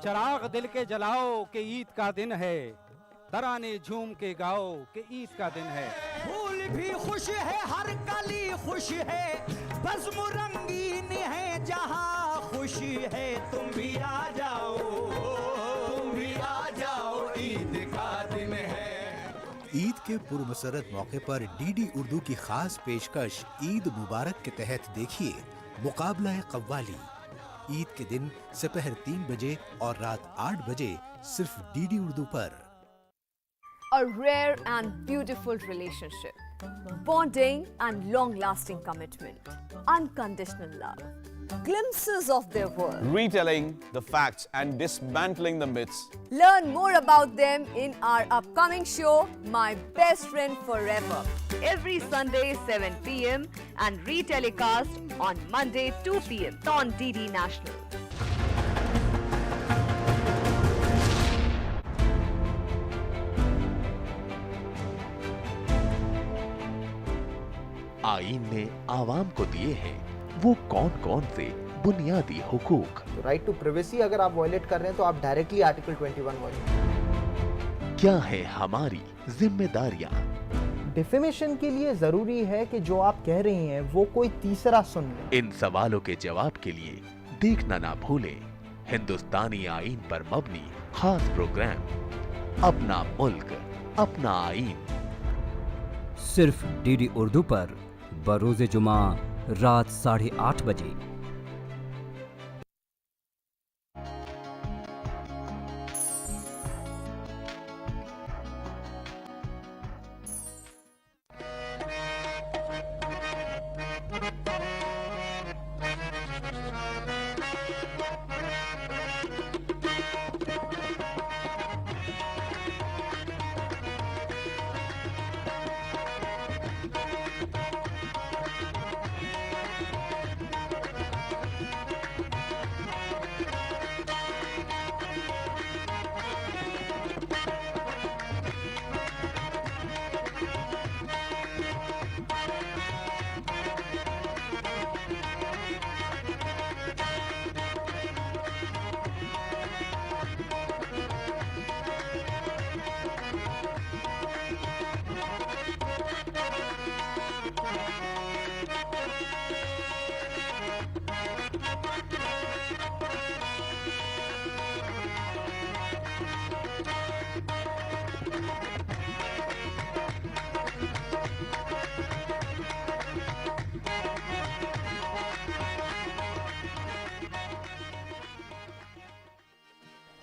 चिराग दिल के जलाओ कि ईद का दिन है, तराने झूम के गाओ कि ईद का दिन है। फूल भी खुश है, हर कली खुश है, बज़्म रंगीन है, जहां खुशी है तुम भी आ जाओ, तुम भी आ जाओ, ईद का दिन है। ईद के पुरमसरत मौके पर डीडी उर्दू की खास पेशकश ईद मुबारक के तहत देखिए मुकाबला कव्वाली। ईद के दिन दोपहर 3 बजे और रात 8 बजे सिर्फ डीडी उर्दू पर। A rare and beautiful relationship, bonding and long-lasting commitment, unconditional love, glimpses of their world. Retelling the facts and dismantling the myths. Learn more about them in our upcoming show, My Best Friend Forever, every Sunday 7 p.m. and retelecast on Monday 2 p.m. on DD National. आईन ने आवाम को दिए हैं वो कौन कौन से बुनियादी हुकूक। राइट टू प्राइवेसी अगर आप वायलेट कर रहे हैं तो आप डायरेक्टली आर्टिकल 21 वायलेट। क्या है हमारी जिम्मेदारियां? डिफेमेशन के लिए जरूरी है कि जो आप कह रही हैं वो कोई तीसरा सुन ले। इन सवालों के जवाब के लिए देखना ना भूलें हिंदुस्तानी आईन पर मबनी खास प्रोग्राम अपना मुल्क अपना आईन, सिर्फ डीडी उर्दू पर बरोज़े जुमा रात 8:30 बजे।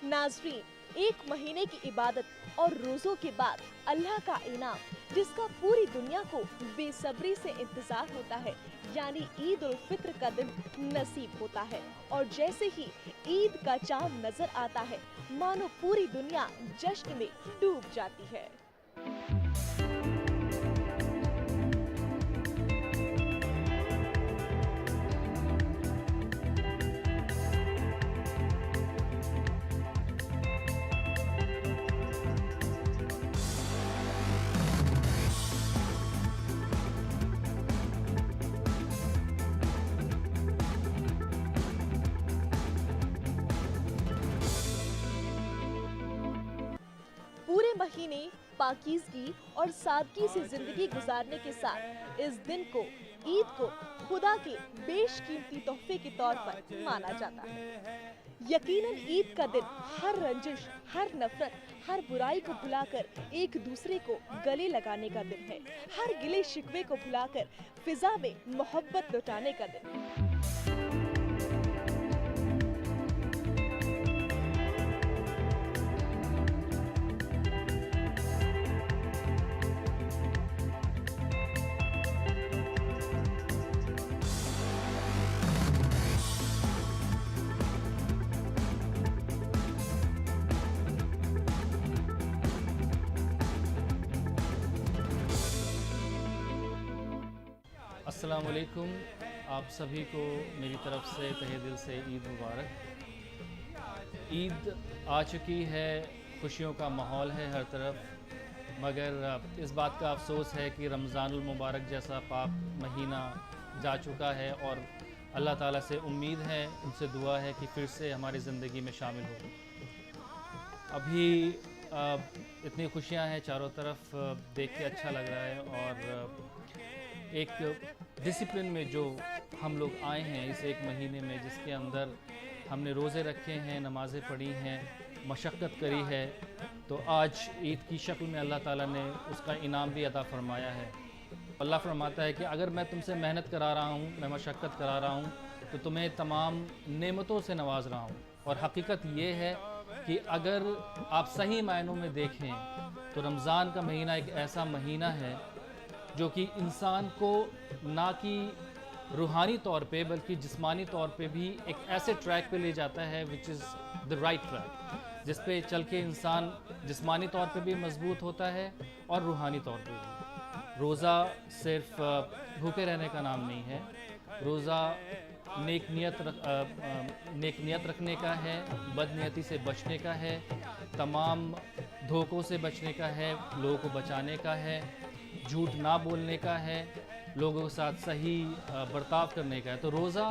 नाज़रीन, एक महीने की इबादत और रोज़ों के बाद अल्लाह का इनाम जिसका पूरी दुनिया को बेसब्री से इंतजार होता है, यानी ईद उल फित्र का दिन नसीब होता है। और जैसे ही ईद का चांद नजर आता है, मानो पूरी दुनिया जश्न में डूब जाती है। पूरे महीने पाकीज़गी और सादगी से जिंदगी गुजारने के साथ इस दिन को, ईद को, खुदा के बेशकीमती तोहफे के तौर पर माना जाता है। यकीनन ईद का दिन हर रंजिश, हर नफरत, हर बुराई को भुलाकर एक दूसरे को गले लगाने का दिन है। हर गिले शिकवे को भुलाकर फिजा में मोहब्बत लुटाने का दिन। अस्सलाम वालेकुम, आप सभी को मेरी तरफ से तहे दिल से ईद मुबारक। ईद आ चुकी है, खुशियों का माहौल है हर तरफ, मगर इस बात का अफसोस है कि रमज़ानुल मुबारक जैसा पाक महीना जा चुका है और अल्लाह ताला से उम्मीद है, उनसे दुआ है कि फिर से हमारी ज़िंदगी में शामिल हो। अभी इतनी खुशियां हैं चारों तरफ, देख के अच्छा लग रहा है। और एक डिसिप्लिन में जो हम लोग आए हैं इस एक महीने में, जिसके अंदर हमने रोज़े रखे हैं, नमाज़ें पढ़ी हैं, मशक्क़त करी है, तो आज ईद की शक्ल में अल्लाह ताला ने उसका इनाम भी अता फ़रमाया है। अल्लाह फरमाता है कि अगर मैं तुमसे मेहनत करा रहा हूँ, मैं मशक्क़त करा रहा हूँ, तो तुम्हें तमाम नेमतों से नवाज रहा हूँ। और हकीकत ये है कि अगर आप सही मायनों में देखें तो रमज़ान का महीना एक ऐसा महीना है जो कि इंसान को ना कि रूहानी तौर पे बल्कि जिस्मानी तौर पे भी एक ऐसे ट्रैक पे ले जाता है which is the right track, जिस पे चल के इंसान जिस्मानी तौर पे भी मजबूत होता है और रूहानी तौर पे भी। रोज़ा सिर्फ भूखे रहने का नाम नहीं है, रोज़ा नेक नियत रखने का है, बदनीयती से बचने का है, तमाम धोखों से बचने का है, लोगों को बचाने का है, झूठ ना बोलने का है, लोगों के साथ सही बर्ताव करने का है। तो रोज़ा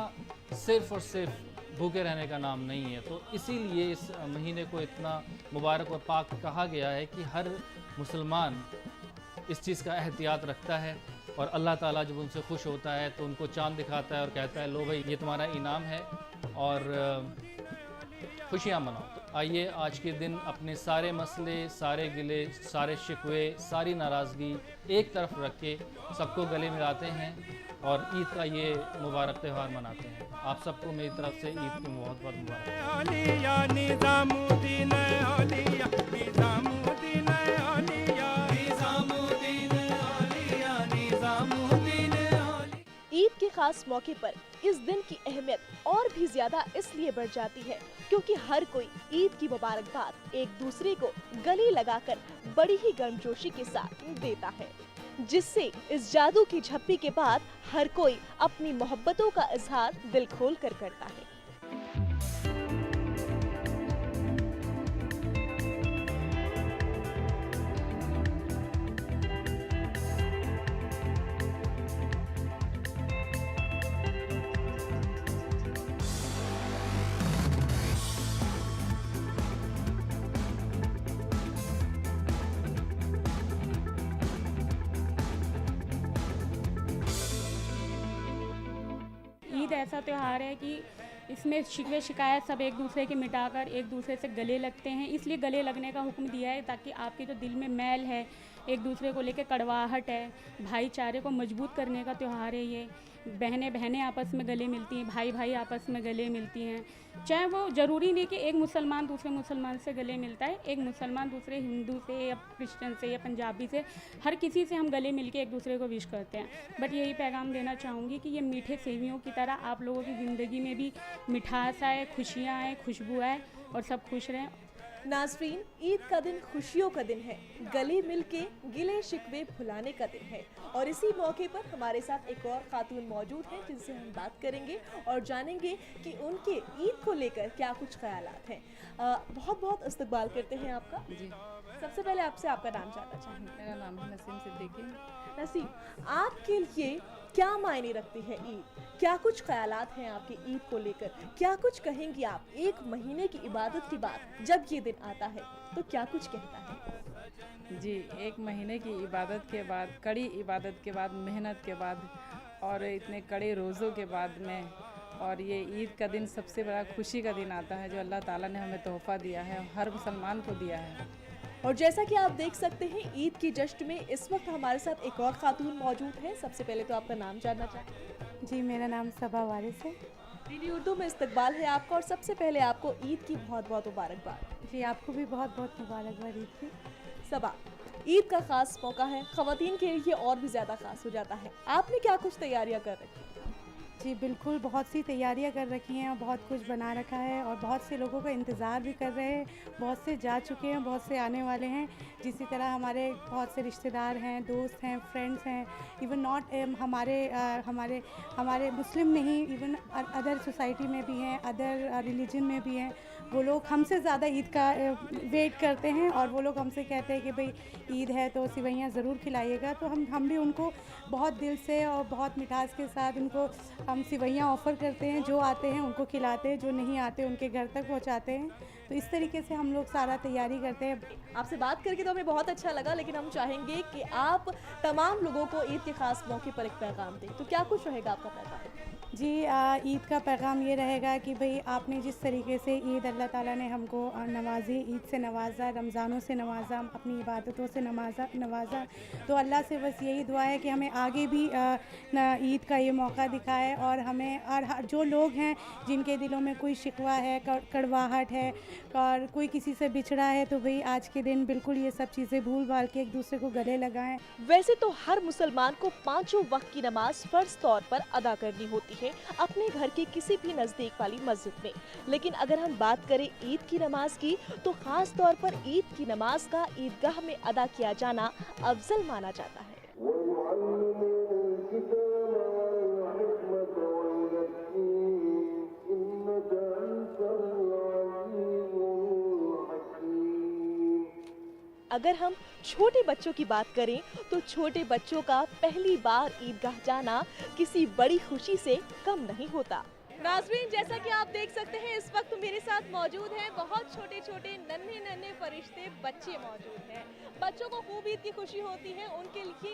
सिर्फ़ और सिर्फ भूखे रहने का नाम नहीं है। तो इसीलिए इस महीने को इतना मुबारक और पाक कहा गया है कि हर मुसलमान इस चीज़ का एहतियात रखता है, और अल्लाह ताला जब उनसे खुश होता है तो उनको चाँद दिखाता है और कहता है लो भाई ये तुम्हारा इनाम है और खुशियाँ मनाओ। तो आइए आज के दिन अपने सारे मसले, सारे गिले, सारे शिकवे, सारी नाराज़गी एक तरफ रख के सबको गले मिलाते हैं और ईद का ये मुबारक त्यौहार मनाते हैं। आप सबको मेरी तरफ से ईद की बहुत बहुत ईद के खास मौके पर इस दिन की अहमियत और भी ज्यादा इसलिए बढ़ जाती है क्योंकि हर कोई ईद की मुबारकबाद एक दूसरे को गले लगाकर बड़ी ही गर्मजोशी के साथ देता है, जिससे इस जादू की झप्पी के बाद हर कोई अपनी मोहब्बतों का इजहार दिल खोल कर करता है। ईद ऐसा त्यौहार है कि इसमें शिकवे शिकायत सब एक दूसरे के मिटाकर एक दूसरे से गले लगते हैं। इसलिए गले लगने का हुक्म दिया है ताकि आपके जो दिल में मैल है, एक दूसरे को लेकर कड़वाहट है, भाईचारे को मजबूत करने का त्यौहार है ये। बहनें बहनें आपस में गले मिलती हैं, भाई भाई आपस में गले मिलती हैं। चाहे वो ज़रूरी नहीं कि एक मुसलमान दूसरे मुसलमान से गले मिलता है, एक मुसलमान दूसरे हिंदू से या क्रिश्चियन से या पंजाबी से, हर किसी से हम गले मिलके एक दूसरे को विश करते हैं। बट यही पैगाम देना चाहूँगी कि ये मीठे सेवियों की तरह आप लोगों की ज़िंदगी में भी मिठास आए, खुशियाँ आए, खुशबू आए और सब खुश रहें। नाज़रीन, ईद का दिन खुशियों का दिन है, गले मिलके गिले शिकवे भुलाने का दिन है। और इसी मौके पर हमारे साथ एक और खातून मौजूद हैं जिनसे हम बात करेंगे और जानेंगे कि उनके ईद को लेकर क्या कुछ ख्यालात हैं। बहुत बहुत इस्तकबाल करते हैं आपका जी। सबसे पहले आपसे आपका नाम जानना चाहेंगे। मेरा नाम है नसीम सिद्दीकी। नसीम, आपके लिए क्या मायने रखती है ईद? क्या कुछ ख्यालात हैं आपके ईद को लेकर? क्या कुछ कहेंगी आप एक महीने की इबादत के बाद जब ये दिन आता है तो क्या कुछ कहता है? जी, एक महीने की इबादत के बाद, कड़ी इबादत के बाद, मेहनत के बाद और इतने कड़े रोज़ों के बाद में, और ये ईद का दिन सबसे बड़ा खुशी का दिन आता है जो अल्लाह ताला ने हमें तोहफ़ा दिया है, हर मुसलमान को दिया है। और जैसा कि आप देख सकते हैं ईद की जश्न में इस वक्त हमारे साथ एक और खातून मौजूद है। सबसे पहले तो आपका नाम जानना चाहते जी, मेरा नाम सबा वारिस है। डीडी उर्दू में इस्तकबाल है आपका और सबसे पहले आपको ईद की बहुत बहुत मुबारकबाद। जी, आपको भी बहुत बहुत मुबारकबाद ईद की। सबा, ईद का खास मौका है, ख़वातीन के लिए और भी ज़्यादा खास हो जाता है। आपने क्या कुछ तैयारियां कर रखी? जी बिल्कुल, बहुत सी तैयारियां कर रखी हैं और बहुत कुछ बना रखा है और बहुत से लोगों का इंतज़ार भी कर रहे हैं। बहुत से जा चुके हैं, बहुत से आने वाले हैं। जिसी तरह हमारे बहुत से रिश्तेदार हैं, दोस्त हैं, फ्रेंड्स हैं, इवन नॉट हमारे मुस्लिम नहीं, इवन अदर सोसाइटी में भी हैं, अदर रिलीजन में भी हैं। वो लोग हमसे ज़्यादा ईद का वेट करते हैं और वो लोग हमसे कहते हैं कि भाई ईद है तो सिवैयाँ ज़रूर खिलाइएगा। तो हम भी उनको बहुत दिल से और बहुत मिठास के साथ उनको हम सिवैयाँ ऑफ़र करते हैं। जो आते हैं उनको खिलाते हैं, जो नहीं आते उनके घर तक पहुंचाते हैं। तो इस तरीके से हम लोग सारा तैयारी करते हैं। आपसे बात करके तो हमें बहुत अच्छा लगा, लेकिन हम चाहेंगे कि आप तमाम लोगों को ईद के खास मौके पर एक पैगाम दें, तो क्या कुछ रहेगा आपका पैगाम? जी, ईद का पैगाम ये रहेगा कि भाई आपने जिस तरीके से ईद अल्लाह ताला ने हमको नवाजी, ईद से नवाजा, रमज़ानों से नवाजा, अपनी इबादतों से नवाजा, तो अल्लाह से बस यही दुआ है कि हमें आगे भी ईद का ये मौका दिखाए, और हमें और जो लोग हैं जिनके दिलों में कोई शिकवा है, कड़वाहट है, और कोई किसी से बिछड़ा है, तो भाई आज के दिन बिल्कुल ये सब चीज़ें भूल भाल के एक दूसरे को गले लगाएं। वैसे तो हर मुसलमान को 5 वक्त की नमाज फर्ज तौर पर अदा करनी होती है अपने घर के किसी भी नजदीक वाली मस्जिद में, लेकिन अगर हम बात करें ईद की नमाज की, तो खास तौर पर ईद की नमाज का ईदगाह में अदा किया जाना अफजल माना जाता है। अगर हम छोटे बच्चों की बात करें, तो छोटे बच्चों का पहली बार ईदगाह जाना किसी बड़ी खुशी से कम नहीं होता। नाज़रीन, जैसा कि आप देख सकते हैं इस वक्त मेरे साथ मौजूद हैं बहुत छोटे छोटे नन्हे नन्हे फरिश्ते बच्चे मौजूद हैं। बच्चों को खूब ईद की खुशी होती है, उनके लिए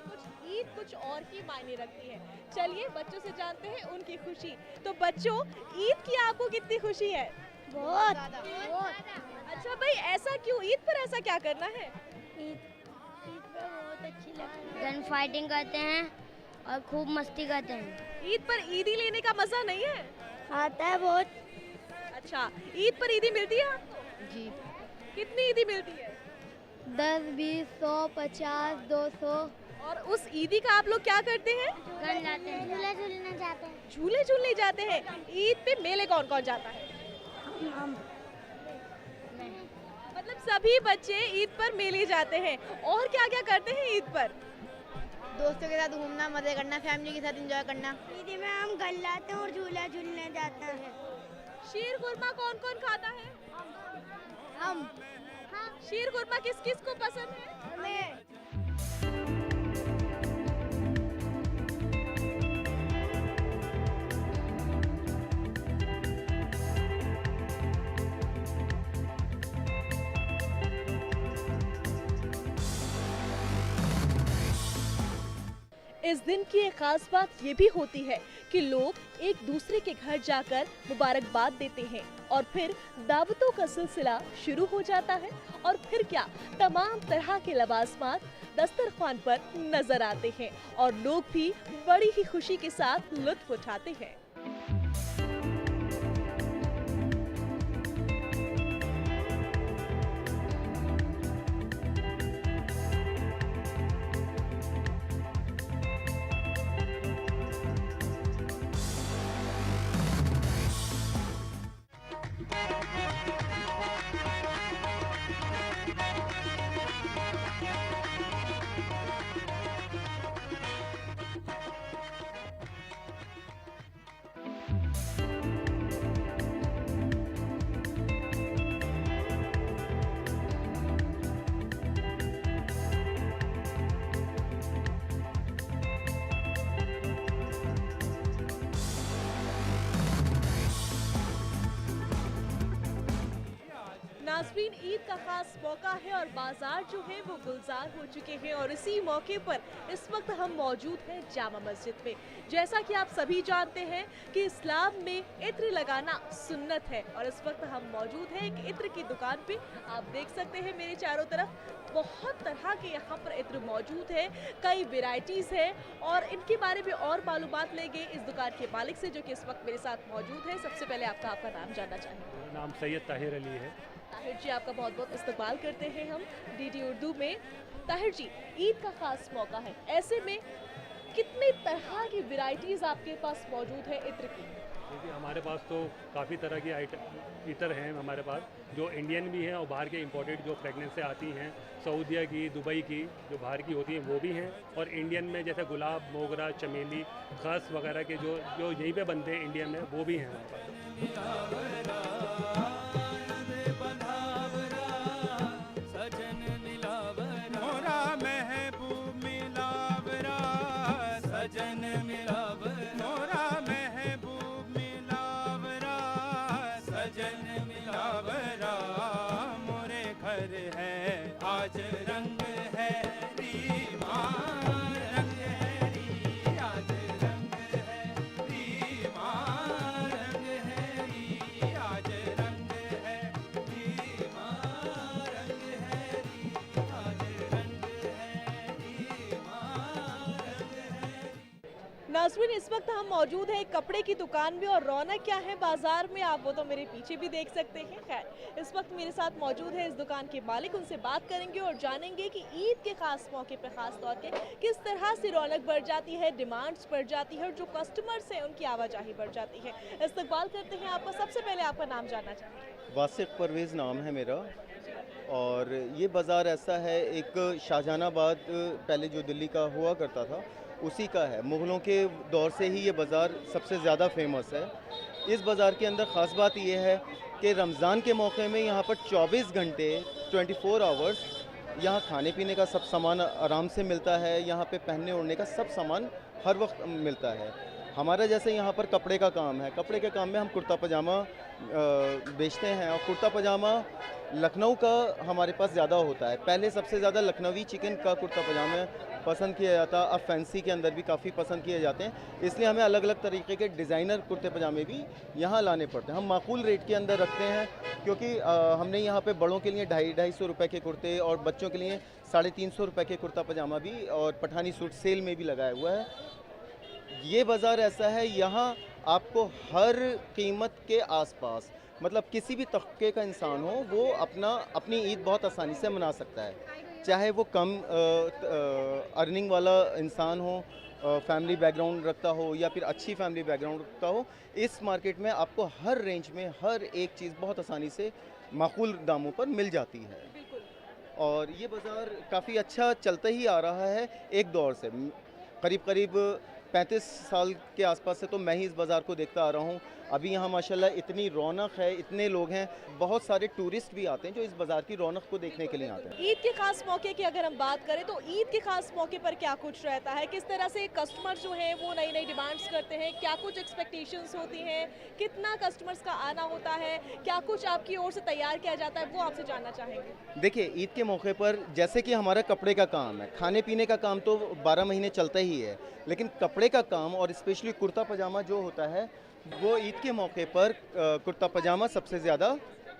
ईद कुछ और ही मायने रखती है। चलिए बच्चों से जानते हैं उनकी खुशी। तो बच्चों, ईद की आपको कितनी खुशी है? बहुत। अच्छा भाई, ऐसा क्यों? ईद पर ऐसा क्या करना है? ईद पर बहुत अच्छी लगती है, गन फाइटिंग करते हैं और खूब मस्ती करते हैं। ईद पर ईदी लेने का मजा नहीं है? आता है बहुत। अच्छा, ईद पर ईदी मिलती है आपको? जी। कितनी ईदी मिलती है? 10, 20, 100, 50, 200। और उस ईदी का आप लोग क्या करते हैं? गन लाते हैं, झूला झूलने जाते हैं। झूले झूलने जाते हैं। ईद पे मेले कौन कौन जाता है? हम। मतलब सभी बच्चे ईद पर मेले जाते हैं। और क्या क्या करते हैं ईद पर? दोस्तों के साथ घूमना, मजे करना, फैमिली के साथ एंजॉय करना। ईद में हम गन लाते हैं और झूला झूलने जाते हैं। शीर खुरमा कौन कौन खाता है? हम। शीर खुरमा किस किस को पसंद है? हमें। इस दिन की एक खास बात ये भी होती है कि लोग एक दूसरे के घर जाकर मुबारकबाद देते हैं, और फिर दावतों का सिलसिला शुरू हो जाता है। और फिर क्या, तमाम तरह के लवाजमात दस्तरखान पर नजर आते हैं, और लोग भी बड़ी ही खुशी के साथ लुत्फ उठाते हैं। नाज़रीन, ईद का खास मौका है और बाजार जो है वो गुलजार हो चुके हैं, और इसी मौके पर इस वक्त हम मौजूद हैं जामा मस्जिद में। जैसा कि आप सभी जानते हैं कि इस्लाम में इत्र लगाना सुन्नत है, और इस वक्त हम मौजूद हैं एक इत्र की दुकान पे। आप देख सकते हैं मेरे चारों तरफ बहुत तरह के यहाँ पर इत्र मौजूद है, कई वेराइटीज़ है, और इनके बारे में और मालूमात लेंगे इस दुकान के मालिक से जो कि इस वक्त मेरे साथ मौजूद है। सबसे पहले आपका नाम जानना चाहेंगे। नाम सैयद ताहिर अली है। ताहिर जी, आपका बहुत बहुत इस्तकबाल करते हैं हम डीडी उर्दू में। ताहिर जी, ईद का खास मौका है, ऐसे में कितने तरह की वैरायटीज़ आपके पास मौजूद है इत्र की? देखिए, हमारे पास तो काफ़ी तरह की इत्र हैं हमारे पास, जो इंडियन भी हैं और बाहर के इंपोर्टेड जो फ्रेगनेंस से आती हैं, सऊदीया की, दुबई की, जो बाहर की होती हैं वो भी हैं, और इंडियन में जैसे गुलाब, मोगरा, चमेली, खस वगैरह के जो यहीं पे बनते हैं इंडियन में, वो भी हैं हमारे पास। सजन मिलावरा, मोरा महबूब मिलावरा, सजन मिलावरा। नाज़रीन, इस वक्त हम मौजूद हैं एक कपड़े की दुकान में और रौनक क्या है बाजार में आप वो तो मेरे पीछे भी देख सकते हैं। खैर, इस वक्त मेरे साथ मौजूद है इस दुकान के मालिक, उनसे बात करेंगे और जानेंगे कि ईद के खास मौके पर खास तौर पे किस तरह से रौनक बढ़ जाती है, डिमांड्स बढ़ जाती है और जो कस्टमर्स हैं उनकी आवाजाही बढ़ जाती है। इस्तकबाल करते हैं आपका। सबसे पहले आपका नाम जानना चाहेंगे। वासिफ परवेज़ नाम है मेरा, और ये बाज़ार ऐसा है, एक शाहजहानाबाद पहले जो दिल्ली का हुआ करता था उसी का है। मुग़लों के दौर से ही ये बाज़ार सबसे ज़्यादा फेमस है। इस बाज़ार के अंदर ख़ास बात ये है कि रमज़ान के मौके में यहाँ पर 24 घंटे 24 आवर्स यहाँ खाने पीने का सब सामान आराम से मिलता है। यहाँ पे पहनने ओढ़ने का सब सामान हर वक्त मिलता है। हमारा जैसे यहाँ पर कपड़े का काम है, कपड़े के काम में हम कुर्ता पजामा बेचते हैं, और कुर्ता पजामा लखनऊ का हमारे पास ज़्यादा होता है। पहले सबसे ज़्यादा लखनवी चिकन का कुर्ता पजामा पसंद किया जाता, अब फैंसी के अंदर भी काफ़ी पसंद किए जाते हैं। इसलिए हमें अलग अलग तरीके के डिज़ाइनर कुर्ते पजामे भी यहाँ लाने पड़ते हैं। हम माकूल रेट के अंदर रखते हैं, क्योंकि हमने यहाँ पे बड़ों के लिए 250-250 रुपये के कुर्ते और बच्चों के लिए 350 रुपये के कुर्ता पजामा भी और पठानी सूट सेल में भी लगाया हुआ है। ये बाज़ार ऐसा है, यहाँ आपको हर कीमत के आसपास, मतलब किसी भी तबके का इंसान हो वो अपनी ईद बहुत आसानी से मना सकता है। चाहे वो कम अर्निंग वाला इंसान हो, फैमिली बैकग्राउंड रखता हो, या फिर अच्छी फैमिली बैकग्राउंड रखता हो। इस मार्केट में आपको हर रेंज में हर एक चीज़ बहुत आसानी से माकूल दामों पर मिल जाती है। और ये बाज़ार काफ़ी अच्छा चलता ही आ रहा है एक दौर से। करीब 35 साल के आसपास से तो मैं ही इस बाज़ार को देखता आ रहा हूँ। अभी यहाँ माशाल्लाह इतनी रौनक है, इतने लोग हैं, बहुत सारे टूरिस्ट भी आते हैं जो इस बाज़ार की रौनक को देखने के लिए आते हैं। ईद के खास मौके की अगर हम बात करें तो ईद के खास मौके पर क्या कुछ रहता है, किस तरह से कस्टमर जो हैं वो नई नई डिमांड्स करते हैं, क्या कुछ एक्सपेक्टेशंस होती हैं, कितना कस्टमर्स का आना होता है, क्या कुछ आपकी ओर से तैयार किया जाता है, वो आपसे जानना चाहेंगे। देखिए, ईद के मौके पर जैसे कि हमारा कपड़े का काम है, खाने पीने का काम तो 12 महीने चलता ही है, लेकिन कपड़े का काम और स्पेशली कुर्ता पजामा जो होता है वो ईद के मौके पर कुर्ता पजामा सबसे ज़्यादा,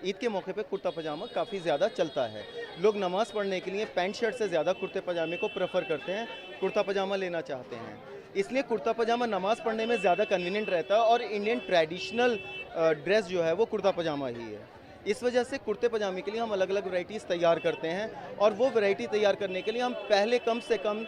ईद के मौके पर कुर्ता पजामा काफ़ी ज़्यादा चलता है। लोग नमाज़ पढ़ने के लिए पैंट शर्ट से ज़्यादा कुर्ते पजामे को प्रेफर करते हैं, कुर्ता पजामा लेना चाहते हैं। इसलिए कुर्ता पजामा नमाज़ पढ़ने में ज़्यादा कन्वीनियंट रहता है, और इंडियन ट्रेडिशनल ड्रेस जो है वो कुर्ता पजामा ही है। इस वजह से कुर्ते पजामे के लिए हम अलग अलग वैराइटीज़ तैयार करते हैं, और वो वैरायटी तैयार करने के लिए हम पहले कम से कम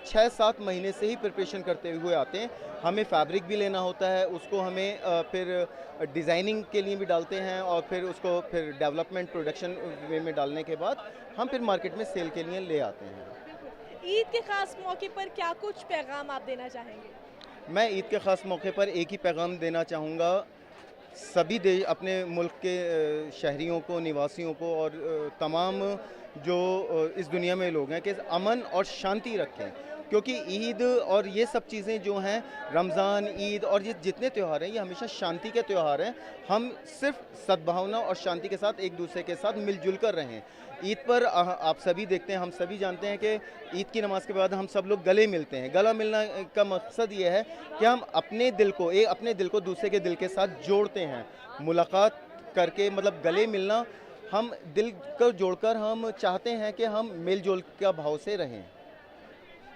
6-7 महीने से ही प्रिपरेशन करते हुए आते हैं। हमें फैब्रिक भी लेना होता है, उसको हमें फिर डिज़ाइनिंग के लिए भी डालते हैं, और फिर उसको फिर डेवलपमेंट प्रोडक्शन वे में डालने के बाद हम फिर मार्केट में सेल के लिए ले आते हैं। ईद के खास मौके पर क्या कुछ पैगाम आप देना चाहेंगे? मैं ईद के ख़ास मौके पर एक ही पैगाम देना चाहूँगा सभी अपने मुल्क के शहरियों को, निवासियों को, और तमाम जो इस दुनिया में लोग हैं कि अमन और शांति रखें, क्योंकि ईद और ये सब चीज़ें जो हैं, रमज़ान, ईद और ये जितने त्यौहार हैं, ये हमेशा शांति के त्यौहार हैं। हम सिर्फ सद्भावना और शांति के साथ एक दूसरे के साथ मिलजुल कर रहें। ईद पर आप सभी देखते हैं, हम सभी जानते हैं कि ईद की नमाज़ के बाद हम सब लोग गले मिलते हैं। गला मिलना का मकसद ये है कि हम अपने दिल को दूसरे के दिल के साथ जोड़ते हैं। मुलाकात करके, मतलब गले मिलना, हम दिल को जोड़कर हम चाहते हैं कि हम मेलजोल का भाव से रहें।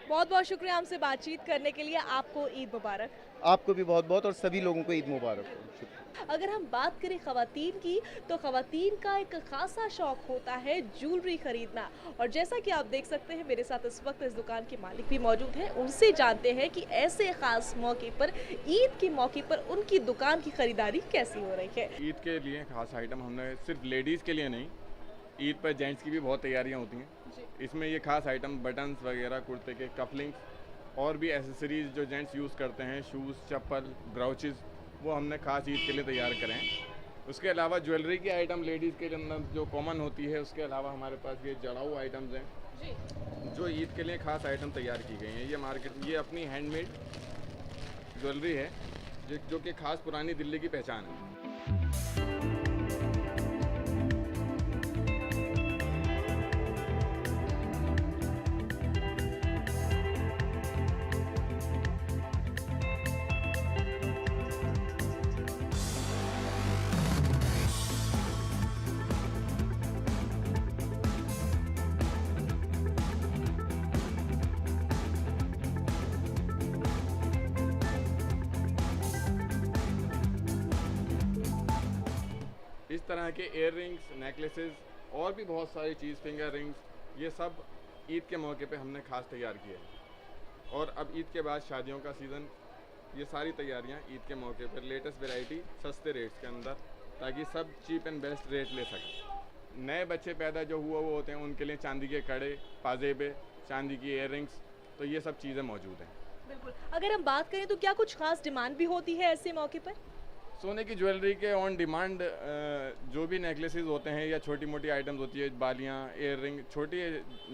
बहुत बहुत शुक्रिया हमसे बातचीत करने के लिए। आपको ईद मुबारक। आपको भी बहुत बहुत, और सभी लोगों को ईद मुबारक हो। अगर हम बात करें ख़वातीन की, तो ख़वातीन का एक खासा शौक़ होता है ज्वेलरी ख़रीदना, और जैसा कि आप देख सकते हैं मेरे साथ इस वक्त इस दुकान के मालिक भी मौजूद हैं। उनसे जानते हैं कि ऐसे ख़ास मौके पर, ईद के मौके पर उनकी दुकान की ख़रीदारी कैसी हो रही है। ईद के लिए ख़ास आइटम हमने सिर्फ लेडीज़ के लिए नहीं, ईद पर जेंट्स की भी बहुत तैयारियाँ होती हैं। इसमें ये ख़ास आइटम बटन्स वगैरह, कुर्ते के कपलिंग्स और भी एसेसरीज़ जो जेंट्स यूज़ करते हैं, शूज़, चप्पल, ब्राउचेज़, वो हमने ख़ास ईद के लिए तैयार करें हैं। उसके अलावा ज्वेलरी की आइटम लेडीज़ के अंदर जो कॉमन होती है, उसके अलावा हमारे पास ये जड़ाऊ आइटम्स हैं जो ईद के लिए ख़ास आइटम तैयार की गई हैं। ये अपनी हैंडमेड ज्वेलरी है जो कि ख़ास पुरानी दिल्ली की पहचान है। इस तरह के इयर रिंग्स, नेकलेसेस और भी बहुत सारी चीज़, फिंगर रिंग्स, ये सब ईद के मौके पे हमने खास तैयार किए हैं। और अब ईद के बाद शादियों का सीज़न, ये सारी तैयारियां ईद के मौके पर लेटेस्ट वैरायटी सस्ते रेट्स के अंदर, ताकि सब चीप एंड बेस्ट रेट ले सकें। नए बच्चे पैदा जो हुए वो होते हैं, उनके लिए चांदी के कड़े, पाजेबे, चांदी की इयर रिंग्स, तो ये सब चीज़ें मौजूद हैं। बिल्कुल। अगर हम बात करें तो क्या कुछ खास डिमांड भी होती है ऐसे मौके पर? सोने की ज्वेलरी के ऑन डिमांड जो भी नेकलेसेस होते हैं या छोटी मोटी आइटम्स होती है, बालियाँ, इयर रिंग, छोटी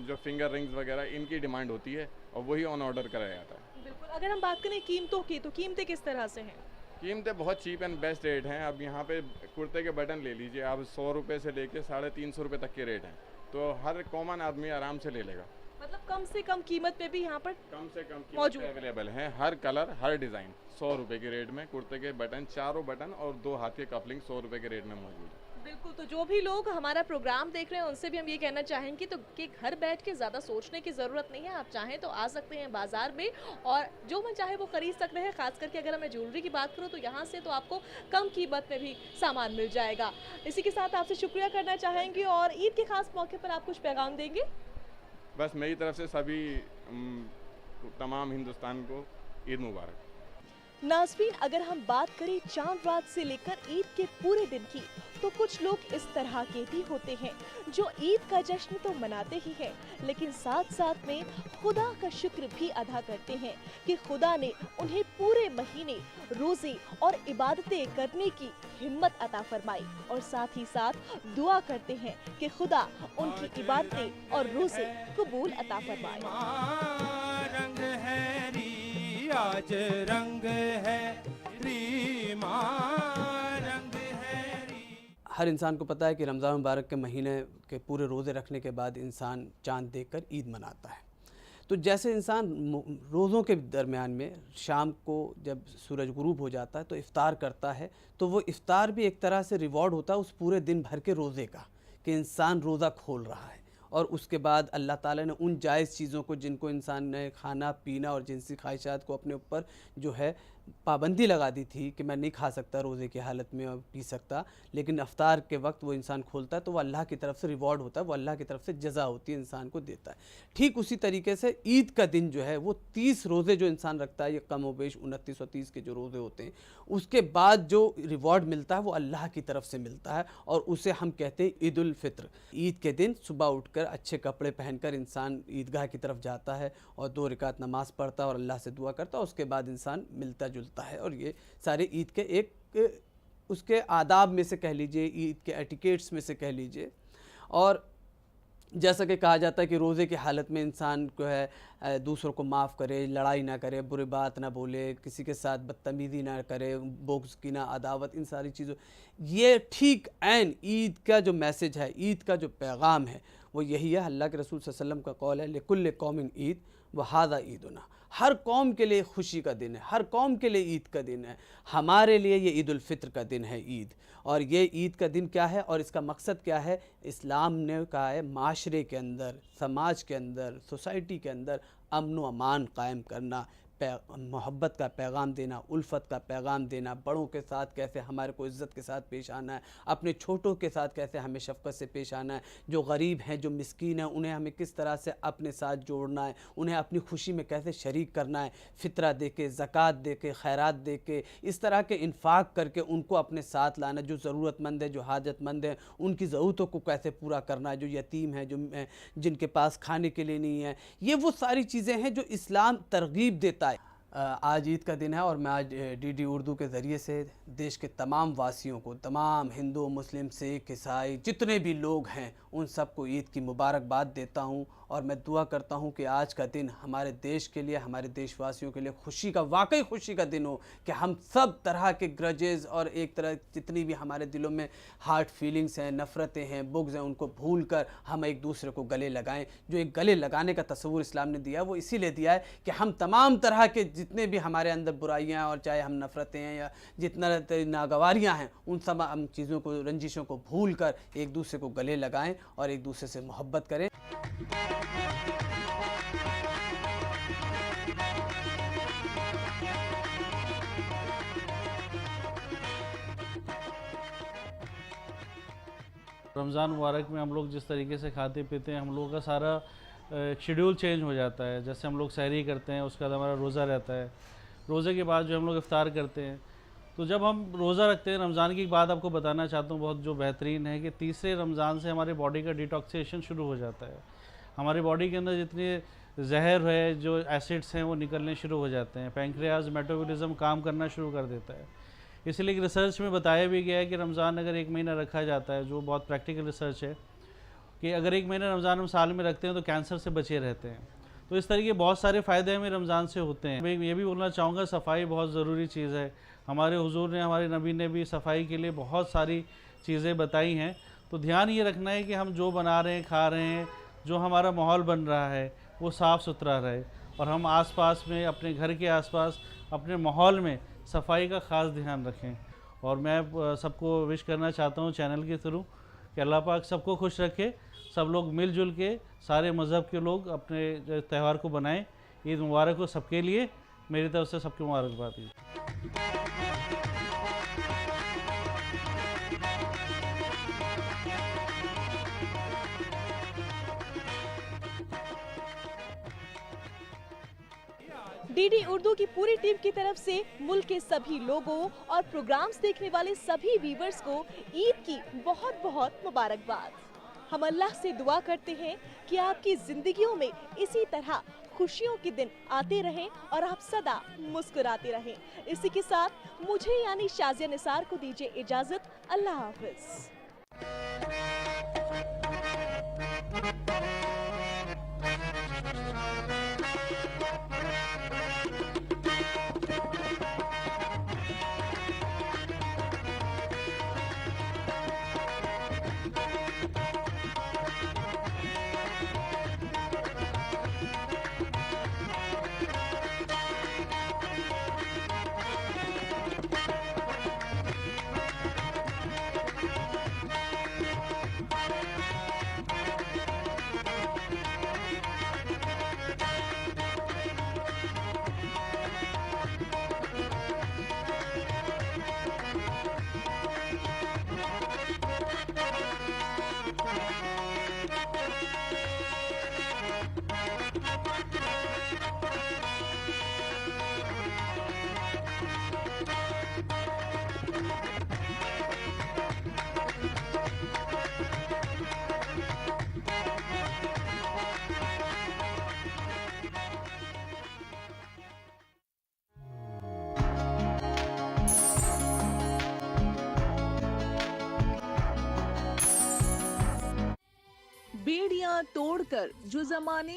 जो फिंगर रिंग्स वगैरह, इनकी डिमांड होती है और वही ऑन ऑर्डर कराया जाता है। बिल्कुल। अगर हम बात करें कीमतों की, तो कीमतें किस तरह से हैं? कीमतें बहुत चीप एंड बेस्ट रेट हैं। अब यहाँ पे कुर्ते के बटन ले लीजिए आप, 100 रुपये से लेके 350 रुपये तक के रेट हैं, तो हर कॉमन आदमी आराम से ले लेगा। मतलब कम से कम कीमत पे भी यहाँ पर कम से कम कीमत अवेलेबल हैं, हर कलर, हर डिज़ाइन 100 रुपये के रेट में। कुर्ते के बटन, चारों बटन और 2 हाथ के कपलिंग 100 रुपये के रेट में मौजूद है। बिल्कुल। तो जो भी लोग हमारा प्रोग्राम देख रहे हैं उनसे भी हम ये कहना चाहेंगे तो कि घर बैठ के ज़्यादा सोचने की ज़रूरत नहीं है। आप चाहें तो आ सकते हैं बाज़ार में और जो मन चाहे वो ख़रीद सकते हैं। ख़ास करके अगर मैं ज्वेलरी की बात करूँ तो यहाँ से तो आपको कम कीमत में भी सामान मिल जाएगा। इसी के साथ आपसे शुक्रिया करना चाहेंगे और ईद के ख़ास मौके पर आप कुछ पैगाम देंगे? बस मेरी तरफ से सभी तमाम हिंदुस्तान को ईद मुबारक। नाज़रीन, अगर हम बात करें चांद रात से लेकर ईद के पूरे दिन की, तो कुछ लोग इस तरह के भी होते हैं जो ईद का जश्न तो मनाते ही हैं, लेकिन साथ साथ में खुदा का शुक्र भी अदा करते हैं कि खुदा ने उन्हें पूरे महीने रोजे और इबादतें करने की हिम्मत अता फरमाई, और साथ ही साथ दुआ करते हैं कि खुदा उनकी इबादतें और रोजे कबूल अता फरमाए। रंग है री, आज रंग है री, माँ रंग है री। हर इंसान को पता है कि रमज़ान मुबारक के महीने के पूरे रोज़े रखने के बाद इंसान चांद देखकर ईद मनाता है। तो जैसे इंसान रोज़ों के दरमियान में शाम को जब सूरज गुरूब हो जाता है तो इफ़्तार करता है, तो वो इफ़्तार भी एक तरह से रिवॉर्ड होता है उस पूरे दिन भर के रोज़े का, कि इंसान रोज़ा खोल रहा है। और उसके बाद अल्लाह ताला ने उन जायज़ चीज़ों को जिनको इंसान ने खाना पीना और जिनसी ख्वाहिशात को अपने ऊपर जो है पाबंदी लगा दी थी कि मैं नहीं खा सकता रोज़े की हालत में और पी सकता, लेकिन अफ्तार के वक्त वो इंसान खोलता है तो वो अल्लाह की तरफ से रिवॉर्ड होता है, वो अल्लाह की तरफ से जज़ा होती है, इंसान को देता है। ठीक उसी तरीके से ईद का दिन जो है वो 30 रोज़े जो इंसान रखता है, ये कम वेश 2930 के जो रोज़े होते हैं, उसके बाद जो रिवॉर्ड मिलता है वो अल्लाह की तरफ से मिलता है, और उसे हम कहते हैं ईद उल फित्र। ईद के दिन सुबह उठकर अच्छे कपड़े पहनकर इंसान ईदगाह की तरफ जाता है और 2 रकात नमाज़ पढ़ता है और अल्लाह से दुआ करता है, उसके बाद इंसान मिलता जुलता है। और ये सारे ईद के एक उसके आदाब में से कह लीजिए, ईद के एटिकेट्स में से कह लीजिए। और जैसा कि कहा जाता है कि रोज़े की हालत में इंसान को है दूसरों को माफ़ करे, लड़ाई ना करे, बुरी बात ना बोले, किसी के साथ बदतमीज़ी ना करे, बुग़्ज़ की ना अदावत, इन सारी चीज़ों, ये ठीक ऐन ईद का जो मैसेज है, ईद का जो पैगाम है वो यही है। अल्लाह के रसूल सल्लल्लाहु अलैहि वसल्लम का कौल है, लिकुल्लि कौमिन ईद व हाज़ा ईदुना। हर कौम के लिए खुशी का दिन है, हर कौम के लिए ईद का दिन है। हमारे लिए ये ईद उल फित्र का दिन है ईद। और ये ईद का दिन क्या है और इसका मकसद क्या है? इस्लाम ने कहा है माशरे के अंदर, समाज के अंदर, सोसाइटी के अंदर अमन व अमान कायम करना, मोहब्बत का पैगाम देना, उल्फत का पैगाम देना, बड़ों के साथ कैसे हमारे को इज़्ज़त के साथ पेश आना है, अपने छोटों के साथ कैसे हमें शफ़क़त से पेश आना है, जो गरीब हैं, जो मिस्कीन हैं, उन्हें हमें किस तरह से अपने साथ जोड़ना है, उन्हें अपनी खुशी में कैसे शरीक करना है, फ़ितरा दे के, ज़कात दे के, खैरात दे के, इस तरह के इन्फ़ाक़ करके उनको अपने साथ लाना। जो ज़रूरतमंद है, जो हाजतमंद है, उनकी ज़रूरतों को कैसे पूरा करना है, जो यतीम है, जो जिनके पास खाने के लिए नहीं है, ये वो सारी चीज़ें हैं जो इस्लाम तरगीब देता है। आज ईद का दिन है और मैं आज डीडी उर्दू के ज़रिए से देश के तमाम वासियों को, तमाम हिंदू, मुस्लिम, सिख, ईसाई जितने भी लोग हैं, उन सबको ईद की मुबारकबाद देता हूं। और मैं दुआ करता हूं कि आज का दिन हमारे देश के लिए, हमारे देशवासियों के लिए खुशी का, वाकई खुशी का दिन हो, कि हम सब तरह के ग्रजेस और एक तरह जितनी भी हमारे दिलों में हार्ट फीलिंग्स हैं, नफ़रतें हैं, बुग़्ज़ हैं, उनको भूल कर हम एक दूसरे को गले लगाएं। जो एक गले लगाने का तस्वुर इस्लाम ने दिया है वो इसीलिए दिया है कि हम तमाम तरह के जितने भी हमारे अंदर बुराइयां हैं, और चाहे हम नफ़रतें हैं या जितना नागवारियां हैं, उन सब हम चीज़ों को, रंजिशों को भूल कर एक दूसरे को गले लगाएं और एक दूसरे से मोहब्बत करें। रमज़ान मुबारक में हम लोग जिस तरीके से खाते पीते हैं, हम लोगों का सारा शेड्यूल चेंज हो जाता है। जैसे हम लोग सहरी करते हैं, उसके बाद हमारा रोज़ा रहता है, रोज़े के बाद जो हम लोग इफ्तार करते हैं। तो जब हम रोज़ा रखते हैं, रमज़ान की बात आपको बताना चाहता हूँ बहुत जो बेहतरीन है कि तीसरे रमज़ान से हमारे बॉडी का डिटॉक्सिएशन शुरू हो जाता है। हमारी बॉडी के अंदर जितने जहर है, जो एसिड्स हैं, वो निकलने शुरू हो जाते हैं। पैंक्रियाज मेटाबॉलिज्म काम करना शुरू कर देता है। इसलिए रिसर्च में बताया भी गया है कि रमज़ान अगर 1 महीना रखा जाता है, जो बहुत प्रैक्टिकल रिसर्च है कि अगर 1 महीना रमज़ान हम साल में रखते हैं तो कैंसर से बचे रहते हैं। तो इस तरीके बहुत सारे फ़ायदे हमें रमज़ान से होते हैं। मैं ये भी बोलना चाहूँगा, सफाई बहुत ज़रूरी चीज़ है। हमारे हुजूर ने, हमारे नबी ने भी सफाई के लिए बहुत सारी चीज़ें बताई हैं। तो ध्यान ये रखना है कि हम जो बना रहे हैं, खा रहे हैं, जो हमारा माहौल बन रहा है वो साफ़ सुथरा रहे, और हम आसपास में, अपने घर के आसपास, अपने माहौल में सफाई का ख़ास ध्यान रखें। और मैं सबको विश करना चाहता हूँ चैनल के थ्रू कि अल्लाह पाक सबको खुश रखे, सब लोग मिलजुल के, सारे मज़हब के लोग अपने त्यौहार को बनाएं। ईद मुबारक हो सबके लिए, मेरी तरफ से सबकी मुबारकबाद। डीडी उर्दू की पूरी टीम की तरफ से मुल्क के सभी लोगों और प्रोग्राम्स देखने वाले सभी व्यूअर्स को ईद की बहुत बहुत मुबारकबाद। हम अल्लाह से दुआ करते हैं कि आपकी जिंदगियों में इसी तरह खुशियों के दिन आते रहें और आप सदा मुस्कुराते रहें। इसी के साथ मुझे यानी शाज़िया निसार को दीजिए इजाजत। अल्लाह हाफिज। बेड़ियां तोड़कर जो जमाने